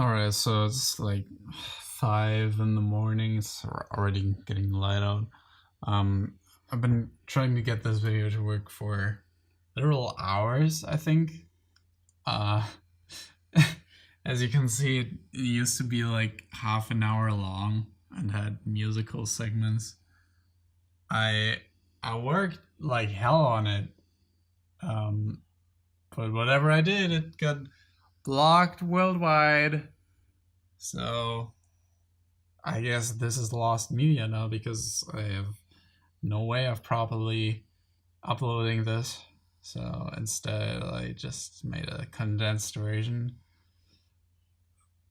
Alright, so it's like 5 in the morning. It's already getting light out. I've been trying to get this video to work for literal hours, I think. Uh, as you can see, it used to be like half an hour long and had musical segments. I worked like hell on it. But whatever I did, it got blocked worldwide. So I guess this is lost media now because I have no way of properly uploading this. So instead I just made a condensed version.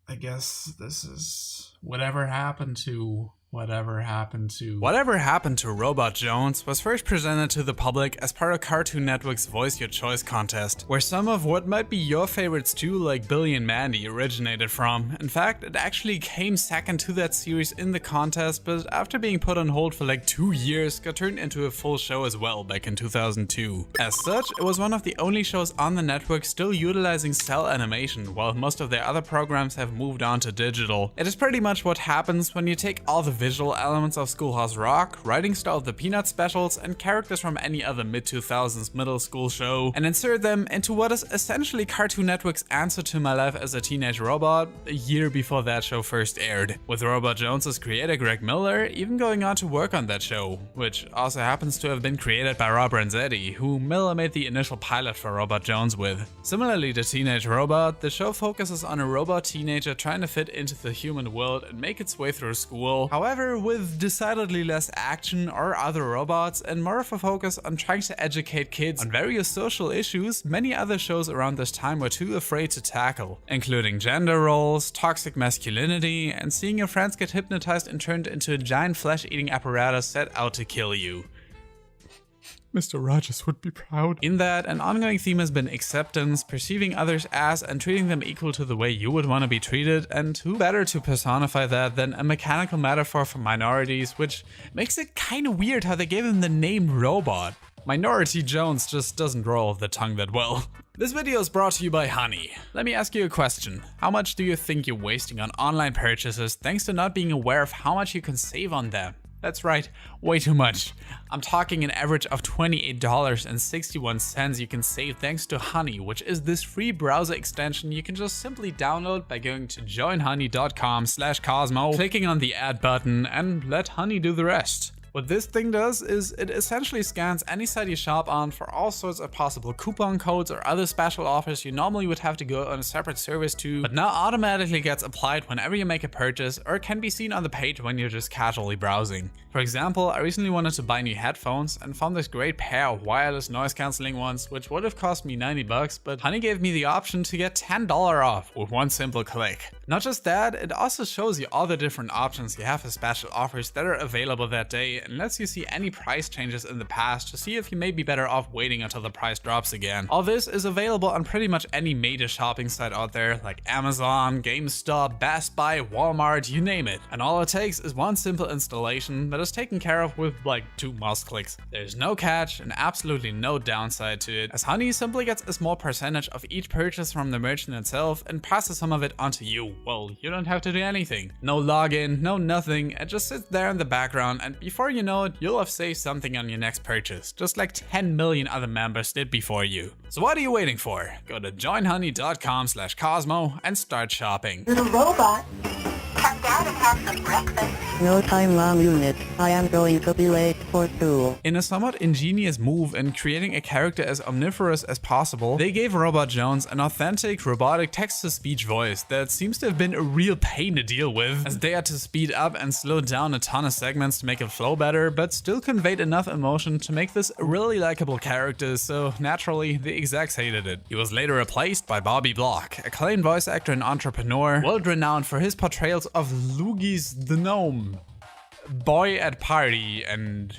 I guess this is whatever happened to Whatever Happened to Robot Jones was first presented to the public as part of Cartoon Network's Voice Your Choice contest, where some of what might be your favorites too, like Billy and Mandy, originated from. In fact, it actually came second to that series in the contest, but after being put on hold for like 2 years, got turned into a full show as well back in 2002. As such, it was one of the only shows on the network still utilizing cell animation, while most of their other programs have moved on to digital. It is pretty much what happens when you take all the visual elements of Schoolhouse Rock, writing style of the Peanut specials, and characters from any other mid-2000s middle school show, and insert them into what is essentially Cartoon Network's answer to My Life as a Teenage Robot, a year before that show first aired, with Robot Jones's creator Greg Miller even going on to work on that show, which also happens to have been created by Rob Renzetti, who Miller made the initial pilot for Robot Jones with. Similarly to Teenage Robot, the show focuses on a robot teenager trying to fit into the human world and make its way through school, however with decidedly less action or other robots and more of a focus on trying to educate kids on various social issues many other shows around this time were too afraid to tackle, including gender roles, toxic masculinity, and seeing your friends get hypnotized and turned into a giant flesh-eating apparatus set out to kill you. Mr. Rogers would be proud. In that, an ongoing theme has been acceptance, perceiving others as and treating them equal to the way you would want to be treated, and who better to personify that than a mechanical metaphor for minorities, which makes it kinda weird how they gave him the name Robot. Minority Jones just doesn't roll off the tongue that well. This video is brought to you by Honey. Let me ask you a question. How much do you think you're wasting on online purchases thanks to not being aware of how much you can save on them? That's right, way too much. I'm talking an average of $28.61 you can save thanks to Honey, which is this free browser extension you can just simply download by going to joinhoney.com/Cosmo, clicking on the add button, and let Honey do the rest. What this thing does is it essentially scans any site you shop on for all sorts of possible coupon codes or other special offers you normally would have to go on a separate service to, but now automatically gets applied whenever you make a purchase or can be seen on the page when you're just casually browsing. For example, I recently wanted to buy new headphones and found this great pair of wireless noise cancelling ones, which would have cost me $90, but Honey gave me the option to get $10 off with one simple click. Not just that, it also shows you all the different options you have for special offers that are available that day and lets you see any price changes in the past to see if you may be better off waiting until the price drops again. All this is available on pretty much any major shopping site out there like Amazon, GameStop, Best Buy, Walmart, you name it. And all it takes is one simple installation that is taken care of with like 2 mouse clicks. There's no catch and absolutely no downside to it, as Honey simply gets a small percentage of each purchase from the merchant itself and passes some of it onto you. Well, you don't have to do anything. No login, no nothing, it just sits there in the background, and before you know it, you'll have saved something on your next purchase, just like 10 million other members did before you. So what are you waiting for? Go to joinhoney.com/Cosmo and start shopping. Little robot, come down and have some breakfast. No time, long unit. I am going to be late for school. In a somewhat ingenious move in creating a character as omnivorous as possible, they gave Robot Jones an authentic, robotic text-to-speech voice that seems to have been a real pain to deal with, as they had to speed up and slow down a ton of segments to make it flow better, but still conveyed enough emotion to make this a really likable character, so naturally, the execs hated it. He was later replaced by Bobby Block, acclaimed voice actor and entrepreneur, world-renowned for his portrayals of Loogies the Gnome, Boy at Party, and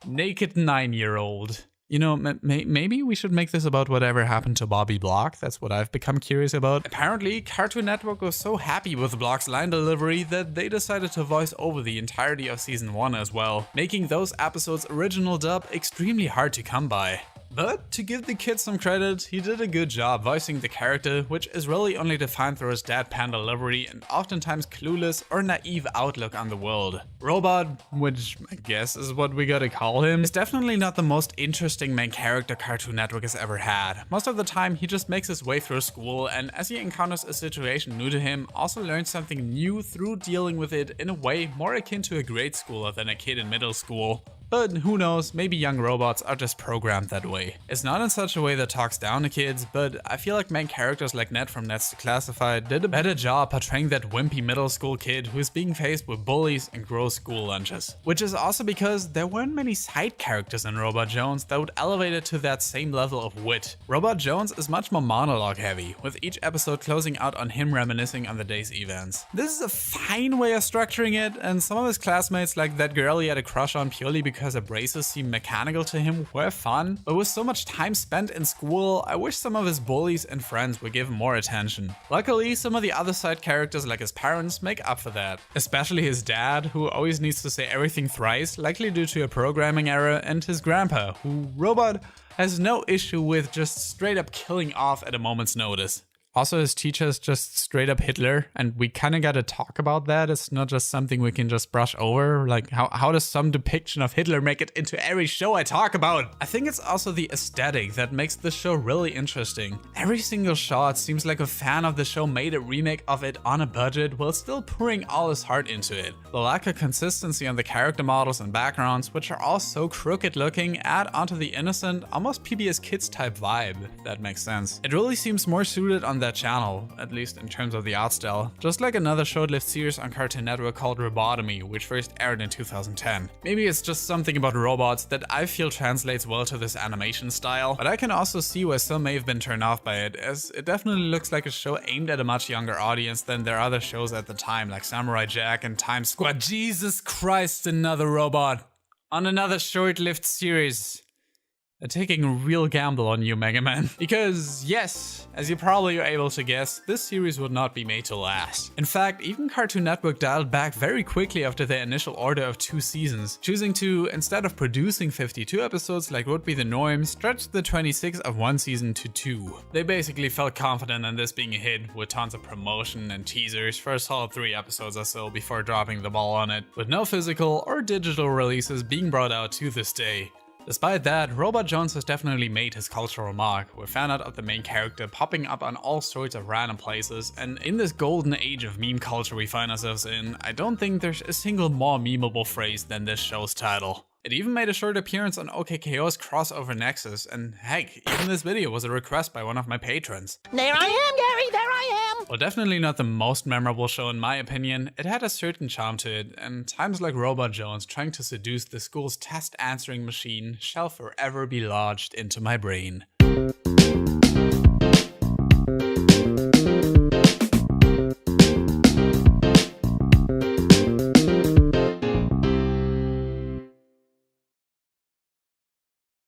Naked 9-year-old. You know, maybe we should make this about whatever happened to Bobby Block. That's what I've become curious about. Apparently, Cartoon Network was so happy with Block's line delivery that they decided to voice over the entirety of season 1 as well, making those episodes' original dub extremely hard to come by. But to give the kid some credit, he did a good job voicing the character, which is really only defined through his deadpan delivery and oftentimes clueless or naive outlook on the world. Robot, which I guess is what we gotta call him, is definitely not the most interesting main character Cartoon Network has ever had. Most of the time he just makes his way through school, and as he encounters a situation new to him, also learns something new through dealing with it in a way more akin to a grade schooler than a kid in middle school. But who knows, maybe young robots are just programmed that way. It's not in such a way that talks down to kids, but I feel like main characters like Ned from Ned's Declassified did a better job portraying that wimpy middle school kid who is being faced with bullies and gross school lunches. Which is also because there weren't many side characters in Robot Jones that would elevate it to that same level of wit. Robot Jones is much more monologue heavy, with each episode closing out on him reminiscing on the day's events. This is a fine way of structuring it, and some of his classmates, like that girl he had a crush on purely because her braces seem mechanical to him, were fun, but with so much time spent in school, I wish some of his bullies and friends were given more attention. Luckily, some of the other side characters like his parents make up for that. Especially his dad, who always needs to say everything thrice, likely due to a programming error, and his grandpa, who Robot has no issue with just straight up killing off at a moment's notice. Also, his teacher's just straight up Hitler, and we kind of got to talk about that. It's not just something we can just brush over. Like, how does some depiction of Hitler make it into every show I talk about? I think it's also the aesthetic that makes the show really interesting. Every single shot seems like a fan of the show made a remake of it on a budget while still pouring all his heart into it. The lack of consistency on the character models and backgrounds, which are all so crooked looking, add onto the innocent, almost PBS Kids type vibe, if that makes sense. It really seems more suited on that channel, at least in terms of the art style, just like another short-lived series on Cartoon Network called Robotomy, which first aired in 2010. Maybe it's just something about robots that I feel translates well to this animation style, but I can also see why some may have been turned off by it, as it definitely looks like a show aimed at a much younger audience than their other shows at the time, like Samurai Jack and Time Squad. Jesus Christ, another robot on another short-lived series. They're taking a real gamble on you, Mega Man. Because, yes, as you probably are able to guess, this series would not be made to last. In fact, even Cartoon Network dialed back very quickly after their initial order of 2 seasons, choosing to, instead of producing 52 episodes like would be the norm, stretch the 26 of one season to 2. They basically felt confident in this being a hit, with tons of promotion and teasers for a solid 3 episodes or so before dropping the ball on it, with no physical or digital releases being brought out to this day. Despite that, Robot Jones has definitely made his cultural mark, with fan art of the main character popping up on all sorts of random places, and in this golden age of meme culture we find ourselves in, I don't think there's a single more memeable phrase than this show's title. It even made a short appearance on OKKO's crossover Nexus, and heck, even this video was a request by one of my patrons. There I am, Gary, there I am! While definitely not the most memorable show in my opinion, it had a certain charm to it, and times like Robot Jones trying to seduce the school's test answering machine shall forever be lodged into my brain.